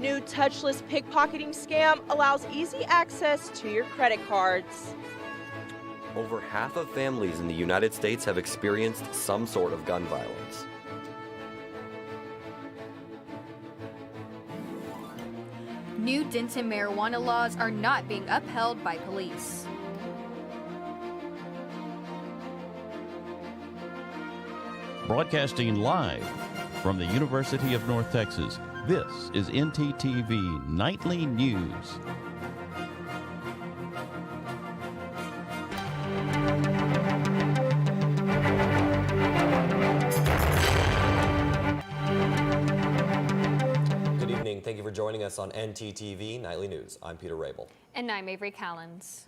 New touchless pickpocketing scam allows easy access to your credit cards. Over half of families in the United States have experienced some sort of gun violence. New Denton marijuana laws are not being upheld by police. Broadcasting live from the University of North Texas, this is NTTV Nightly News. Good evening. Thank you for joining us on NTTV Nightly News. I'm Peter Rabel. And I'm Avery Callens.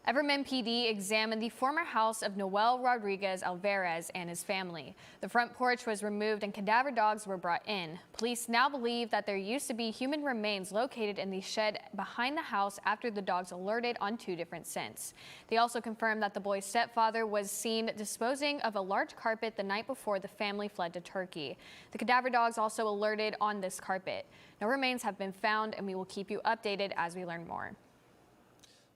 Everman PD examined the former house of Noel Rodriguez Alvarez and his family. The front porch was removed and cadaver dogs were brought in. Police now believe that there used to be human remains located in the shed behind the house after the dogs alerted on 2 different scents. They also confirmed that the boy's stepfather was seen disposing of a large carpet the night before the family fled to Turkey. The cadaver dogs also alerted on this carpet. No remains have been found, and we will keep you updated as we learn more.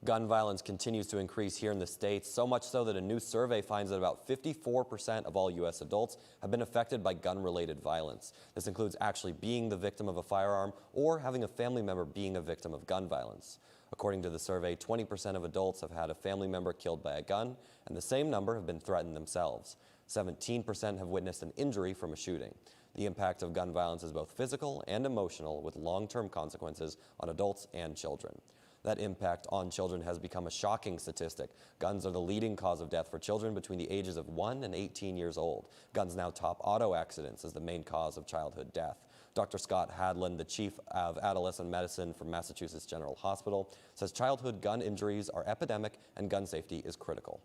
Gun violence continues to increase here in the States, so much so that a new survey finds that about 54% of all U.S. adults have been affected by gun-related violence. This includes actually being the victim of a firearm or having a family member being a victim of gun violence. According to the survey, 20% of adults have had a family member killed by a gun, and the same number have been threatened themselves. 17% have witnessed an injury from a shooting. The impact of gun violence is both physical and emotional, with long-term consequences on adults and children. That impact on children has become a shocking statistic. Guns are the leading cause of death for children between the ages of 1 and 18 years old. Guns now top auto accidents as the main cause of childhood death. Dr. Scott Hadland, the chief of adolescent medicine from Massachusetts General Hospital, says childhood gun injuries are epidemic and gun safety is critical.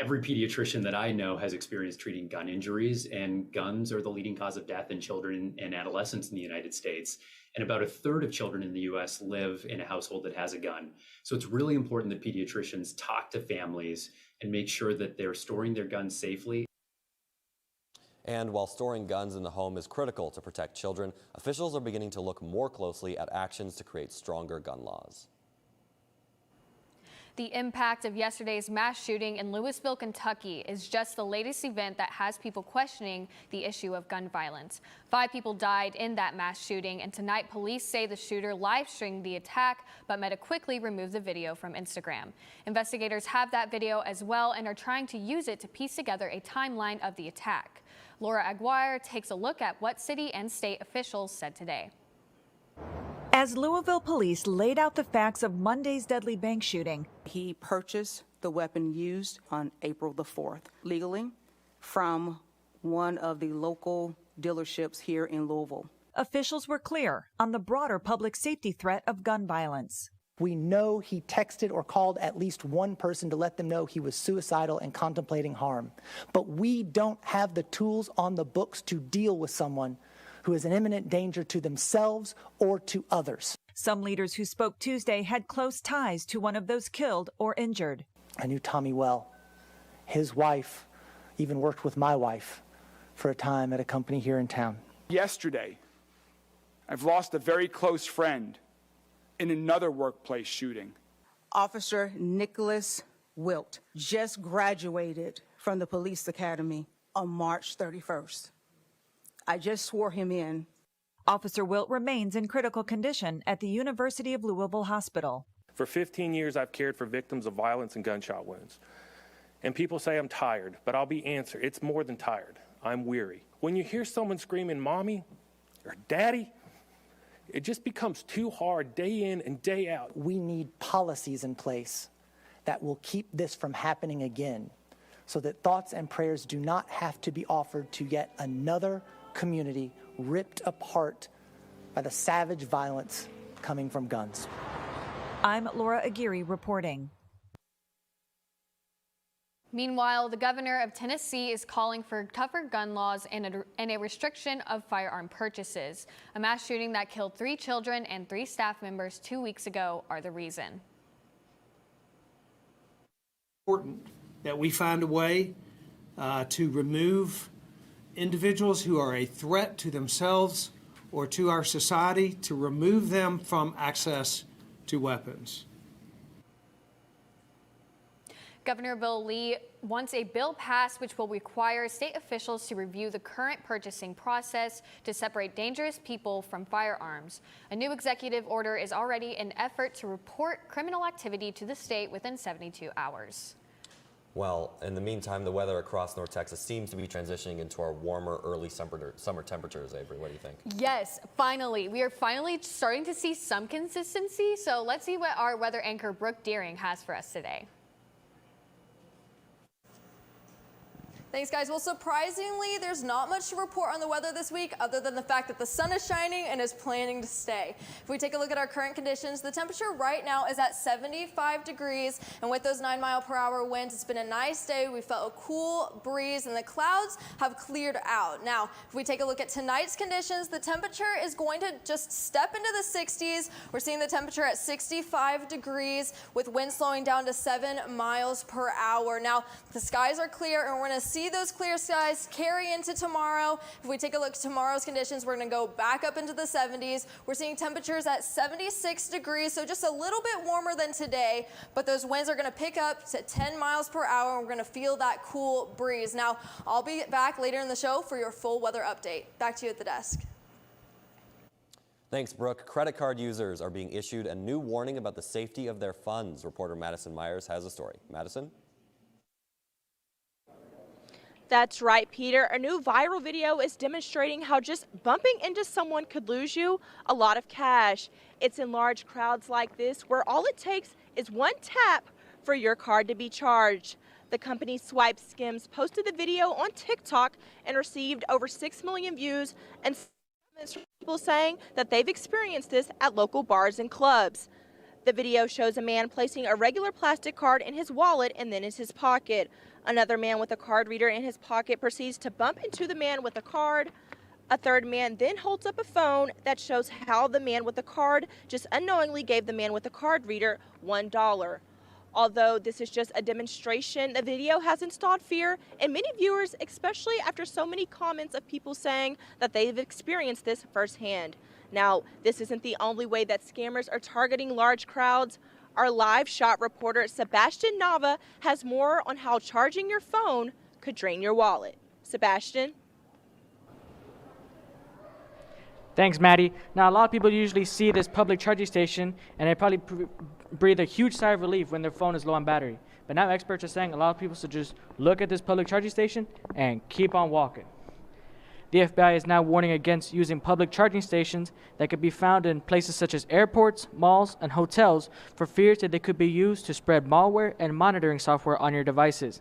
Every pediatrician that I know has experienced treating gun injuries, and guns are the leading cause of death in children and adolescents in the United States. And about 1/3 of children in the U.S. live in a household that has a gun. So it's really important that pediatricians talk to families and make sure that they're storing their guns safely. And while storing guns in the home is critical to protect children, officials are beginning to look more closely at actions to create stronger gun laws. The impact of yesterday's mass shooting in Louisville, Kentucky is just the latest event that has people questioning the issue of gun violence. 5 people died in that mass shooting, and tonight police say the shooter live-streamed the attack, but Meta quickly removed the video from Instagram. Investigators have that video as well and are trying to use it to piece together a timeline of the attack. Laura Aguirre takes a look at what city and state officials said today. As Louisville police laid out the facts of Monday's deadly bank shooting, he purchased the weapon used on April the 4th legally from one of the local dealerships here in Louisville. Officials were clear on the broader public safety threat of gun violence. We know he texted or called at least one person to let them know he was suicidal and contemplating harm. But we don't have the tools on the books to deal with someone who is an imminent danger to themselves or to others. Some leaders who spoke Tuesday had close ties to one of those killed or injured. I knew Tommy well. His wife even worked with my wife for a time at a company here in town. Yesterday, I've lost a very close friend in another workplace shooting. Officer Nicholas Wilt just graduated from the police academy on March 31st. I just swore him in. Officer Wilt remains in critical condition at the University of Louisville Hospital. For 15 years, I've cared for victims of violence and gunshot wounds. And people say I'm tired, but I'll be answered. It's more than tired. I'm weary. When you hear someone screaming, "Mommy," or "Daddy," it just becomes too hard day in and day out. We need policies in place that will keep this from happening again, so that thoughts and prayers do not have to be offered to yet another community ripped apart by the savage violence coming from guns. I'm Laura Aguirre reporting. Meanwhile, the governor of Tennessee is calling for tougher gun laws and a restriction of firearm purchases. A mass shooting that killed 3 children and 3 staff members 2 weeks ago are the reason. Important that we find a way to remove individuals who are a threat to themselves or to our society, to remove them from access to weapons. Governor Bill Lee wants a bill passed which will require state officials to review the current purchasing process to separate dangerous people from firearms. A new executive order is already an effort to report criminal activity to the state within 72 hours. Well, in the meantime, the weather across North Texas seems to be transitioning into our warmer early summer temperatures. Avery, what do you think? Yes, finally. We are finally starting to see some consistency. So let's see what our weather anchor Brooke Deering has for us today. Thanks, guys. Well, surprisingly, there's not much to report on the weather this week other than the fact that the sun is shining and is planning to stay. If we take a look at our current conditions, the temperature right now is at 75 degrees, and with those 9-mile-per-hour winds, it's been a nice day. We felt a cool breeze, and the clouds have cleared out. Now, if we take a look at tonight's conditions, the temperature is going to just step into the 60s. We're seeing the temperature at 65 degrees with winds slowing down to 7 miles per hour. Now, the skies are clear, and we're going to see those clear skies carry into tomorrow. If we take a look at tomorrow's conditions, we're going to go back up into the 70s. We're seeing temperatures at 76 degrees, so just a little bit warmer than today, but those winds are going to pick up to 10 miles per hour, and we're going to feel that cool breeze. Now, I'll be back later in the show for your full weather update. Back to you at the desk. Thanks, Brooke. Credit card users are being issued a new warning about the safety of their funds. Reporter Madison Myers has a story. Madison? That's right, Peter. A new viral video is demonstrating how just bumping into someone could lose you a lot of cash. It's in large crowds like this where all it takes is one tap for your card to be charged. The company Swipe Skims posted the video on TikTok and received over 6 million views and comments from people saying that they've experienced this at local bars and clubs. The video shows a man placing a regular plastic card in his wallet and then in his pocket. Another man with a card reader in his pocket proceeds to bump into the man with a card. A third man then holds up a phone that shows how the man with the card just unknowingly gave the man with the card reader $1. Although this is just a demonstration, the video has installed fear in many viewers, especially after so many comments of people saying that they've experienced this firsthand. Now, this isn't the only way that scammers are targeting large crowds. Our live shot reporter, Sebastian Nava, has more on how charging your phone could drain your wallet. Sebastian? Thanks, Maddie. Now, a lot of people usually see this public charging station and they probably breathe a huge sigh of relief when their phone is low on battery. But now experts are saying a lot of people should just look at this public charging station and keep on walking. The FBI is now warning against using public charging stations that could be found in places such as airports, malls, and hotels for fears that they could be used to spread malware and monitoring software on your devices.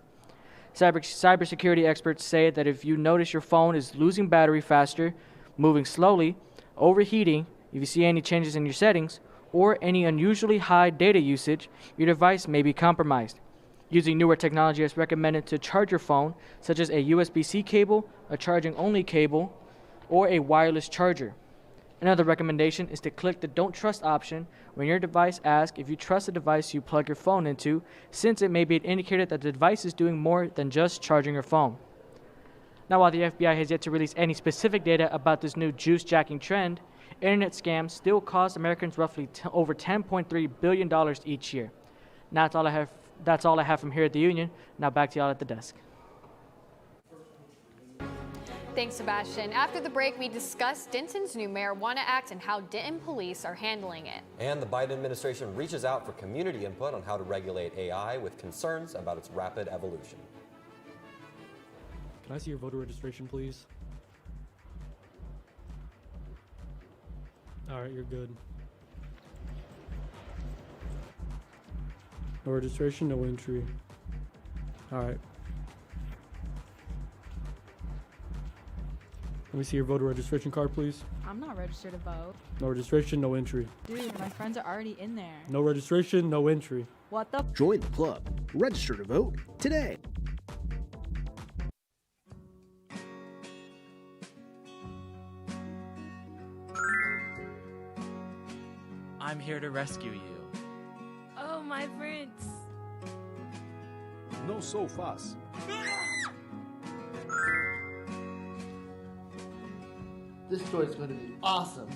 Cybersecurity experts say that if you notice your phone is losing battery faster, moving slowly, overheating, if you see any changes in your settings, or any unusually high data usage, your device may be compromised. Using newer technology is recommended to charge your phone, such as a USB-C cable, a charging-only cable, or a wireless charger. Another recommendation is to click the Don't Trust option when your device asks if you trust the device you plug your phone into, since it may be an indicator that the device is doing more than just charging your phone. Now, while the FBI has yet to release any specific data about this new juice-jacking trend, internet scams still cost Americans roughly over $10.3 billion each year. Now that's all I have from here at the Union. Now back to y'all at the desk. Thanks, Sebastian. After the break, we discussed Denton's new Marijuana Act and how Denton police are handling it. And the Biden administration reaches out for community input on how to regulate AI with concerns about its rapid evolution. Can I see your voter registration, please? All right, you're good. No registration, no entry. All right. Let me see your voter registration card, please. I'm not registered to vote. No registration, no entry. Dude, my friends are already in there. No registration, no entry. What the? Join the club. Register to vote today. I'm here to rescue you. Oh, my friends. No so fast. This story is going to be awesome.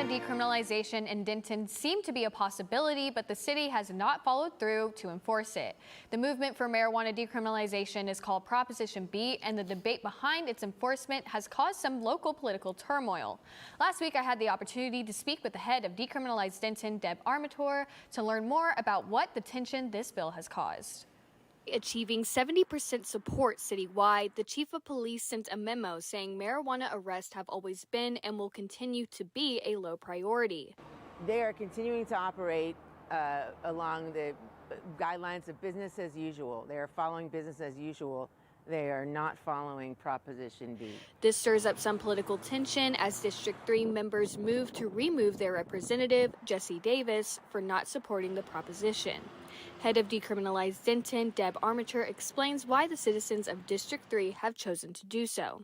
Decriminalization in Denton seemed to be a possibility, but the city has not followed through to enforce it. The movement for marijuana decriminalization is called Proposition B, and the debate behind its enforcement has caused some local political turmoil. Last week, I had the opportunity to speak with the head of Decriminalize Denton, Deb Armator, to learn more about what the tension this bill has caused. Achieving 70% support citywide, the chief of police sent a memo saying marijuana arrests have always been and will continue to be a low priority. They are continuing to operate along the guidelines of business as usual. They are following business as usual. They are not following Proposition B. This stirs up some political tension as District 3 members move to remove their representative, Jesse Davis, for not supporting the proposition. Head of Decriminalize Denton, Deb Armator, explains why the citizens of District 3 have chosen to do so.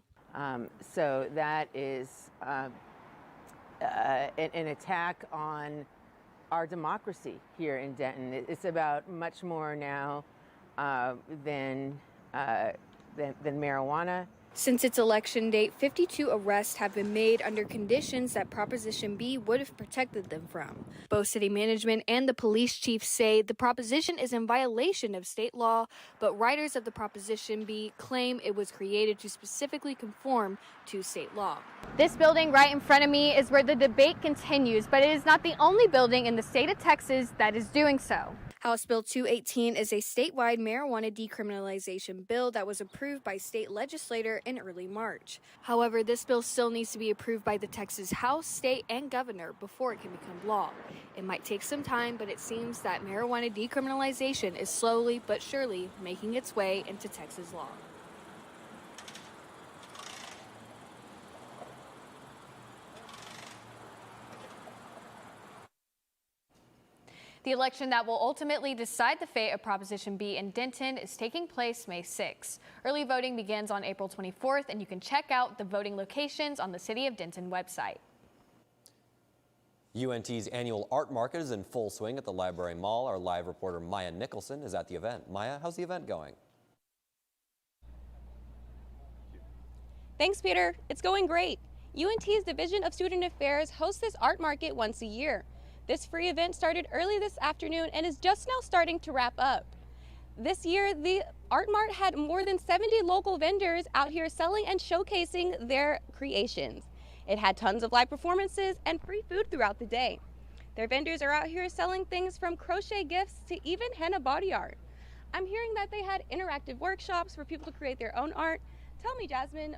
So that is an attack on our democracy here in Denton. It's about much more now than marijuana. Since its election date, 52 arrests have been made under conditions that Proposition B would have protected them from. Both city management and the police chief say the proposition is in violation of state law, but writers of the Proposition B claim it was created to specifically conform to state law. This building right in front of me is where the debate continues, but it is not the only building in the state of Texas that is doing so. House Bill 218 is a statewide marijuana decriminalization bill that was approved by state legislature in early March. However, this bill still needs to be approved by the Texas House, state, and governor before it can become law. It might take some time, but it seems that marijuana decriminalization is slowly but surely making its way into Texas law. The election that will ultimately decide the fate of Proposition B in Denton is taking place May 6. Early voting begins on April 24th, and you can check out the voting locations on the City of Denton website. UNT's annual art market is in full swing at the Library Mall. Our live reporter Maya Nicholson is at the event. Maya, how's the event going? Thanks, Peter. It's going great. UNT's Division of Student Affairs hosts this art market once a year. This free event started early this afternoon and is just now starting to wrap up. This year, the Art Mart had more than 70 local vendors out here selling and showcasing their creations. It had tons of live performances and free food throughout the day. Their vendors are out here selling things from crochet gifts to even henna body art. I'm hearing that they had interactive workshops for people to create their own art. Tell me, Jasmine,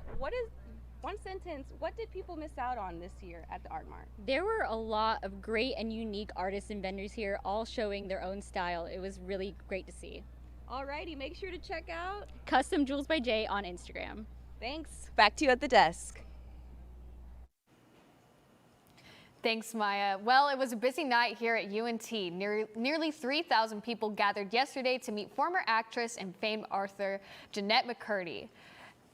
one sentence, what did people miss out on this year at the Art Mart? There were a lot of great and unique artists and vendors here, all showing their own style. It was really great to see. Alrighty, make sure to check out Custom Jewels by Jay on Instagram. Thanks. Back to you at the desk. Thanks, Maya. Well, it was a busy night here at UNT. Nearly 3,000 people gathered yesterday to meet former actress and famed author Jeanette McCurdy.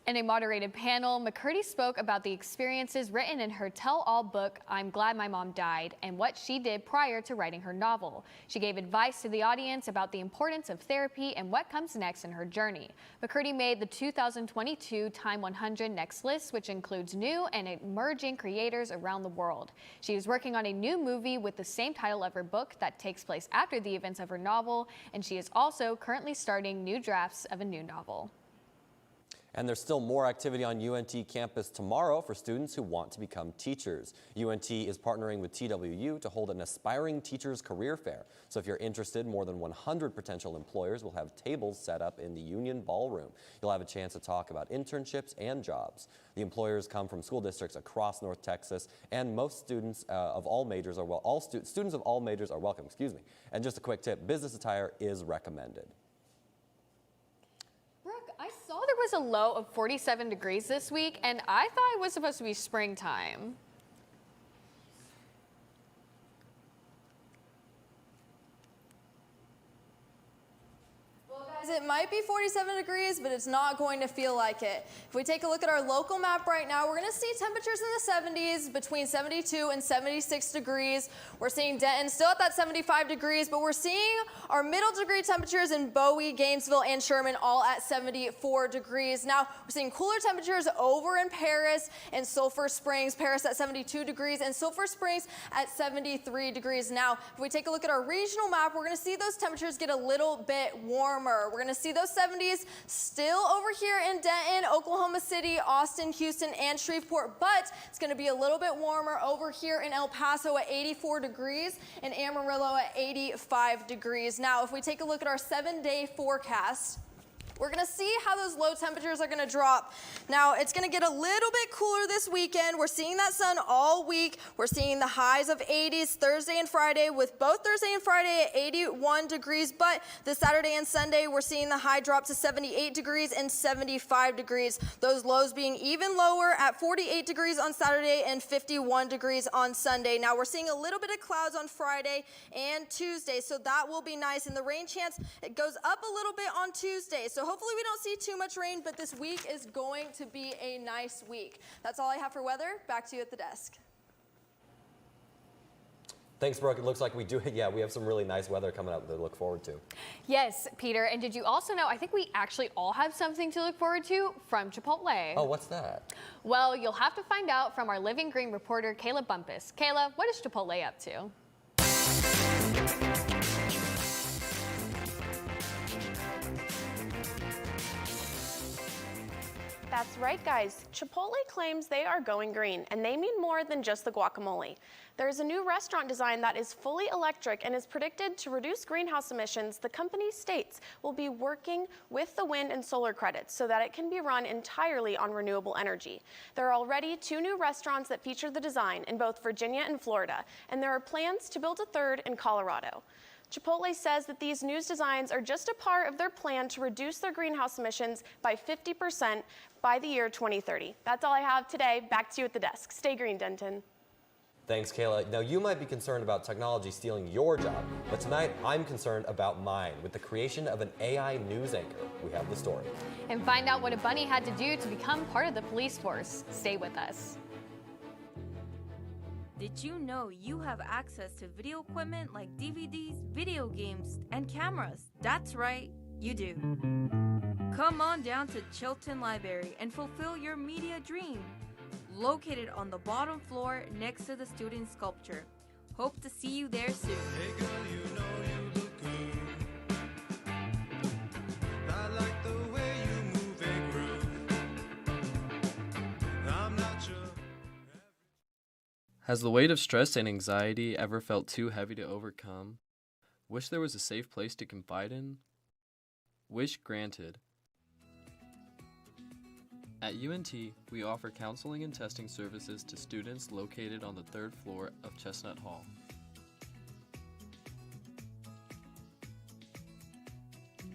In a moderated panel, McCurdy spoke about the experiences written in her tell-all book, I'm Glad My Mom Died, and what she did prior to writing her novel. She gave advice to the audience about the importance of therapy and what comes next in her journey. McCurdy made the 2022 Time 100 Next list, which includes new and emerging creators around the world. She is working on a new movie with the same title of her book that takes place after the events of her novel, and she is also currently starting new drafts of a new novel. And there's still more activity on UNT campus tomorrow for students who want to become teachers. UNT is partnering with TWU to hold an Aspiring Teachers Career Fair. So if you're interested, more than 100 potential employers will have tables set up in the Union Ballroom. You'll have a chance to talk about internships and jobs. The employers come from school districts across North Texas, and most students of all majors are students of all majors are welcome. And just a quick tip: business attire is recommended. I saw there was a low of 47 degrees this week, and I thought it was supposed to be springtime. Well, It might be 47 degrees, but it's not going to feel like it. If we take a look at our local map right now, we're going to see temperatures in the 70s, between 72 and 76 degrees. We're seeing Denton still at that 75 degrees, but we're seeing our middle degree temperatures in Bowie, Gainesville, and Sherman all at 74 degrees. Now, we're seeing cooler temperatures over in Paris and Sulphur Springs. Paris at 72 degrees and Sulphur Springs at 73 degrees. Now, if we take a look at our regional map, we're going to see those temperatures get a little bit warmer. We're going to see those 70s still over here in Denton, Oklahoma City, Austin, Houston, and Shreveport, but it's going to be a little bit warmer over here in El Paso at 84 degrees and Amarillo at 85 degrees. Now, if we take a look at our 7-day forecast, we're going to see how those low temperatures are going to drop. Now, it's going to get a little bit cooler this weekend. We're seeing that sun all week. We're seeing the highs of 80s Thursday and Friday, with both Thursday and Friday at 81 degrees. But this Saturday and Sunday, we're seeing the high drop to 78 degrees and 75 degrees. Those lows being even lower at 48 degrees on Saturday and 51 degrees on Sunday. Now, we're seeing a little bit of clouds on Friday and Tuesday, so that will be nice. And the rain chance, it goes up a little bit on Tuesday. So hopefully we don't see too much rain, but this week is going to be a nice week. That's all I have for weather. Back to you at the desk. Thanks, Brooke. It looks like we have some really nice weather coming up to look forward to. Yes, Peter. And did you also know, I think we actually all have something to look forward to from Chipotle. Oh, what's that? Well, you'll have to find out from our Living Green reporter, Kayla Bumpus. Kayla, what is Chipotle up to? That's right, guys. Chipotle claims they are going green, and they mean more than just the guacamole. There's a new restaurant design that is fully electric and is predicted to reduce greenhouse emissions. The company states will be working with the wind and solar credits so that it can be run entirely on renewable energy. There are already 2 new restaurants that feature the design in both Virginia and Florida, and there are plans to build a 3rd in Colorado. Chipotle says that these new designs are just a part of their plan to reduce their greenhouse emissions by 50% by the year 2030. That's all I have today. Back to you at the desk. Stay green, Denton. Thanks, Kayla. Now, you might be concerned about technology stealing your job, but tonight I'm concerned about mine with the creation of an AI news anchor. We have the story. And find out what a bunny had to do to become part of the police force. Stay with us. Did you know you have access to video equipment like DVDs, video games, and cameras? That's right, you do. Come on down to Chilton Library and fulfill your media dream. Located on the bottom floor next to the student sculpture. Hope to see you there soon. Hey girl, you know you look good. I like the way you move and groove. I'm not sure. Has the weight of stress and anxiety ever felt too heavy to overcome? Wish there was a safe place to confide in? Wish granted. At UNT, we offer counseling and testing services to students located on the 3rd floor of Chestnut Hall.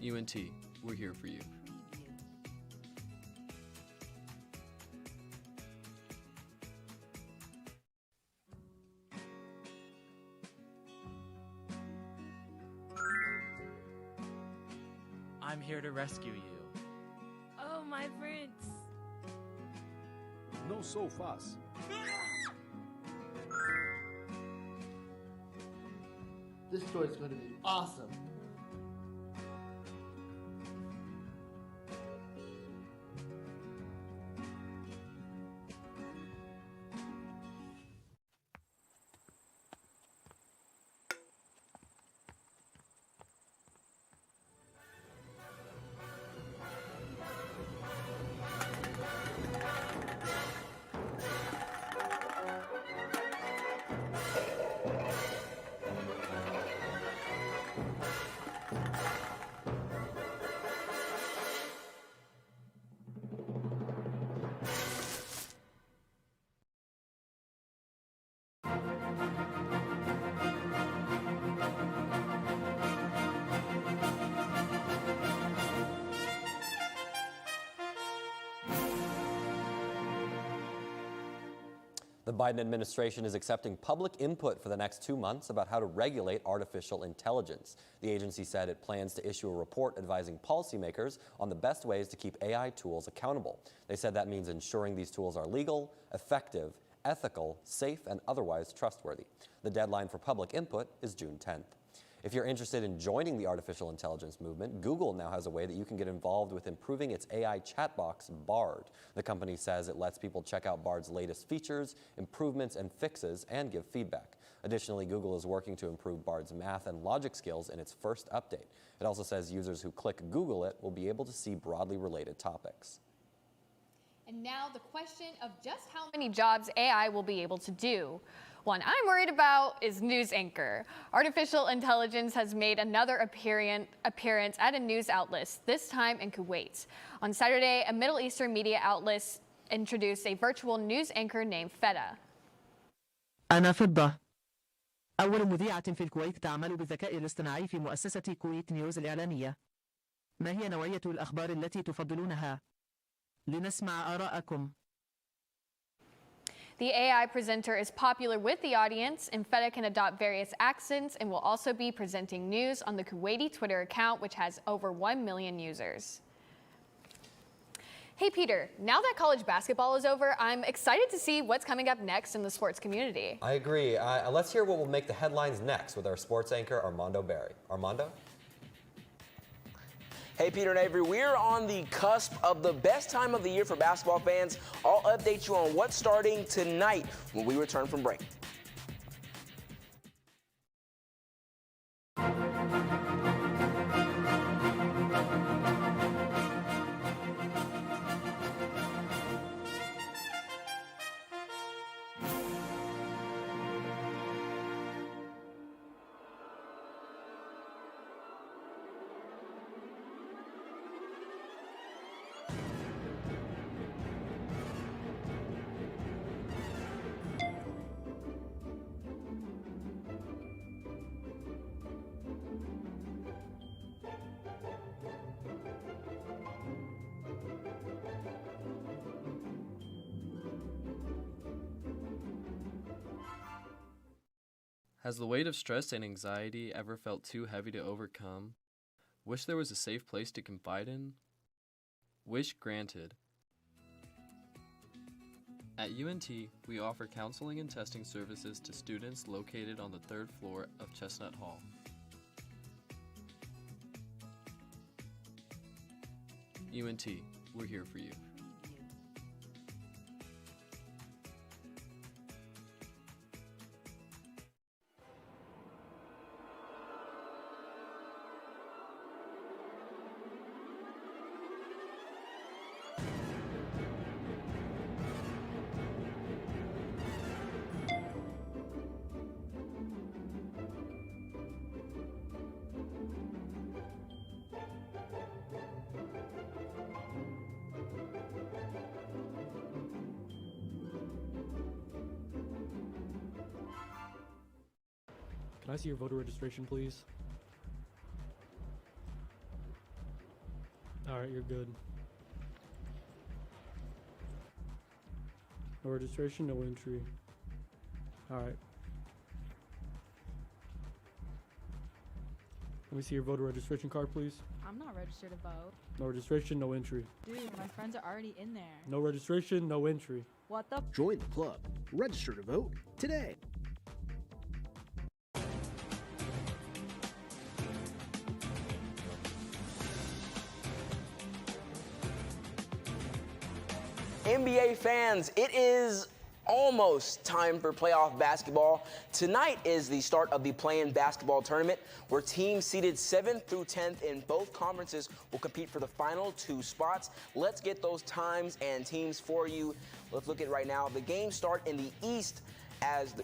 UNT, we're here for you. I'm here to rescue you. Oh, my friends. No so fast. This story's going to be awesome. The Biden administration is accepting public input for the next 2 months about how to regulate artificial intelligence. The agency said it plans to issue a report advising policymakers on the best ways to keep AI tools accountable. They said that means ensuring these tools are legal, effective, ethical, safe, and otherwise trustworthy. The deadline for public input is June 10th. If you're interested in joining the artificial intelligence movement, Google now has a way that you can get involved with improving its AI chat box, Bard. The company says it lets people check out Bard's latest features, improvements, and fixes, and give feedback. Additionally, Google is working to improve Bard's math and logic skills in its first update. It also says users who click Google it will be able to see broadly related topics. And now the question of just how many jobs AI will be able to do. One I'm worried about is news anchor. Artificial intelligence has made another appearance at a news outlet, this time in Kuwait. On Saturday, a Middle Eastern media outlet introduced a virtual news anchor named Feta. أنا فضة. أول مذيعة في الكويت تعمل بالذكاء الاصطناعي في مؤسسة كويت نيوز الإعلامية. ما هي نوعية الأخبار التي تفضلونها؟ لنسمع آراءكم. The AI presenter is popular with the audience, and Feta can adopt various accents and will also be presenting news on the Kuwaiti Twitter account, which has over 1 million users. Hey Peter, now that college basketball is over, I'm excited to see what's coming up next in the sports community. I agree. Let's hear what will make the headlines next with our sports anchor, Armando Berry. Armando? Hey, Peter and Avery, we're on the cusp of the best time of the year for basketball fans. I'll update you on what's starting tonight when we return from break. Has the weight of stress and anxiety ever felt too heavy to overcome? Wish there was a safe place to confide in? Wish granted. At UNT, we offer counseling and testing services to students located on the 3rd floor of Chestnut Hall. UNT, we're here for you. Can I see your voter registration, please? All right, you're good. No registration, no entry. All right. Let me see your voter registration card, please. I'm not registered to vote. No registration, no entry. Dude, my friends are already in there. No registration, no entry. What the? Join the club. Register to vote today. NBA fans, it is almost time for playoff basketball. Tonight is the start of the play-in basketball tournament, where teams seeded 7th through 10th in both conferences will compete for the final 2 spots. Let's get those times and teams for you. Let's look at it right now. The games start in the East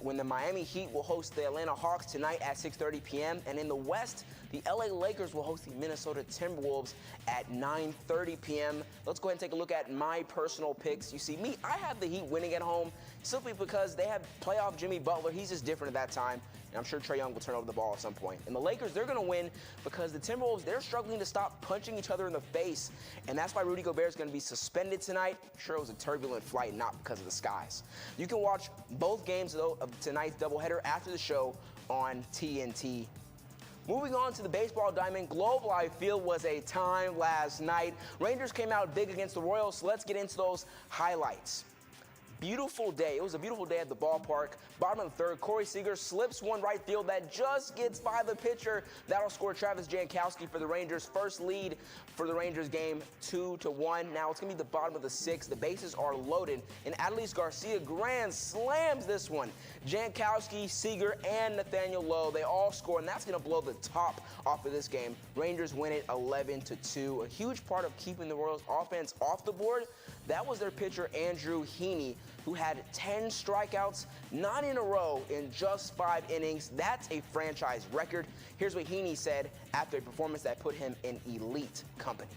when the Miami Heat will host the Atlanta Hawks tonight at 6:30 p.m. And in the West, the LA Lakers will host the Minnesota Timberwolves at 9:30 p.m. Let's go ahead and take a look at my personal picks. You see me, I have the Heat winning at home simply because they have playoff Jimmy Butler. He's just different at that time. and I'm sure Trae Young will turn over the ball at some point. And the Lakers, they're going to win because the Timberwolves, they're struggling to stop punching each other in the face, and that's why Rudy Gobert is going to be suspended tonight. Sure, it was a turbulent flight, not because of the skies. You can watch both games, though, of tonight's doubleheader after the show on TNT. Moving on to the baseball diamond, Globe Life Field was a time last night. Rangers came out big against the Royals, so let's get into those highlights. Beautiful day. It was a beautiful day at the ballpark. Bottom of the third, Corey Seager slips one right field that just gets by the pitcher. That'll score Travis Jankowski for the Rangers' first lead for the Rangers game, 2-1. Now it's going to be the bottom of the sixth. The bases are loaded, and Adolis Garcia grand slams this one. Jankowski, Seager, and Nathaniel Lowe, they all score, and that's going to blow the top off of this game. Rangers win it 11-2. A huge part of keeping the Royals' offense off the board, that was their pitcher, Andrew Heaney, who had 10 strikeouts, 9 in a row in just 5 innings. That's a franchise record. Here's what Heaney said after a performance that put him in elite company.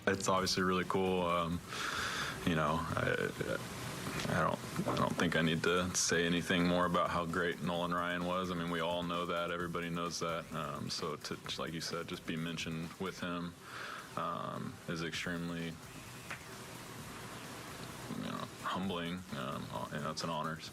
It's obviously really cool. You know, I don't think I need to say anything more about how great Nolan Ryan was. I mean, we all know that. Everybody knows that. So to, like you said, just be mentioned with him is extremely, you know, humbling. You know, it's an honor. So.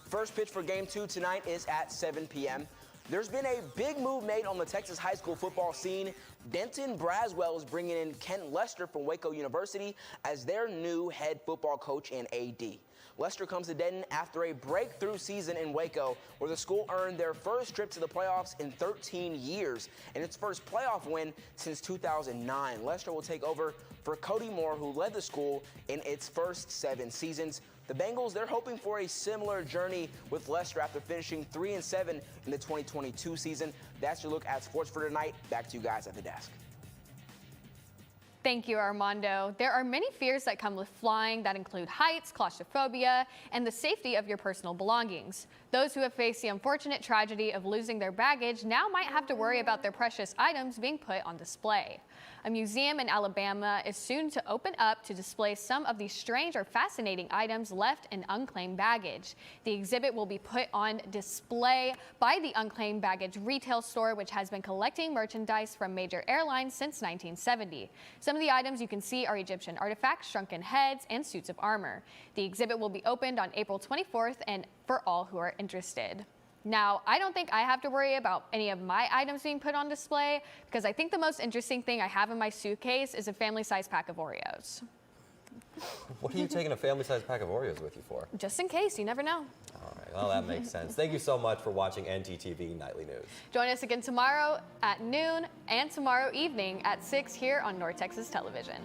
First pitch for Game 2 tonight is at 7 p.m. There's been a big move made on the Texas high school football scene. Denton Braswell is bringing in Kent Lester from Waco University as their new head football coach and AD. Lester comes to Denton after a breakthrough season in Waco, where the school earned their first trip to the playoffs in 13 years and its first playoff win since 2009. Lester will take over for Cody Moore, who led the school in its first 7 seasons. The Bengals, they're hoping for a similar journey with Lester after finishing 3-7 in the 2022 season. That's your look at sports for tonight. Back to you guys at the desk. Thank you, Armando. There are many fears that come with flying that include heights, claustrophobia, and the safety of your personal belongings. Those who have faced the unfortunate tragedy of losing their baggage now might have to worry about their precious items being put on display. A museum in Alabama is soon to open up to display some of these strange or fascinating items left in unclaimed baggage. The exhibit will be put on display by the Unclaimed Baggage Retail Store, which has been collecting merchandise from major airlines since 1970. Some of the items you can see are Egyptian artifacts, shrunken heads, and suits of armor. The exhibit will be opened on April 24th and for all who are interested. Now, I don't think I have to worry about any of my items being put on display because I think the most interesting thing I have in my suitcase is a family-sized pack of Oreos. What are you taking a family-sized pack of Oreos with you for? Just in case, you never know. All right, well, that makes sense. Thank you so much for watching NTTV Nightly News. Join us again tomorrow at noon and tomorrow evening at 6 here on North Texas Television.